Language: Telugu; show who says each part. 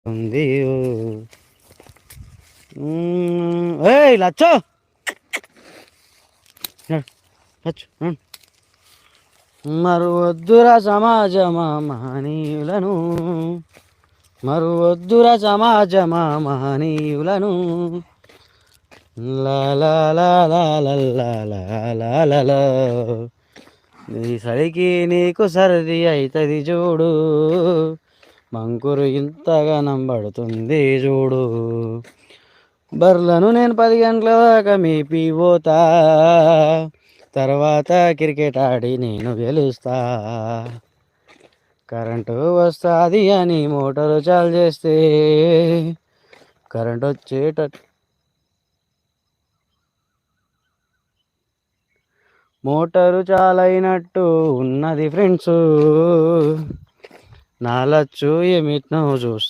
Speaker 1: ఉంది ఏయ్ లచ్చో లచ్చు మరువద్దురా సమాజమా మహనీయులను మరువద్దురా సమాజమా మహనీయులను నీ సడికి నీకు సర్ది అవుతుంది చూడు మంకురు ఇంతగా నంబడుతుంది చూడు బర్లను నేను 10 గంటల దాకా మేపి పోతా తర్వాత క్రికెట్ ఆడి నేను గెలుస్తా కరెంటు వస్తుంది అని మోటారు చాలు చేస్తే కరెంట్ వచ్చేటట్టు మోటారు చాలైనట్టు ఉన్నది ఫ్రెండ్స్ నాలచ్చు ఏమిట్నో చూస్తా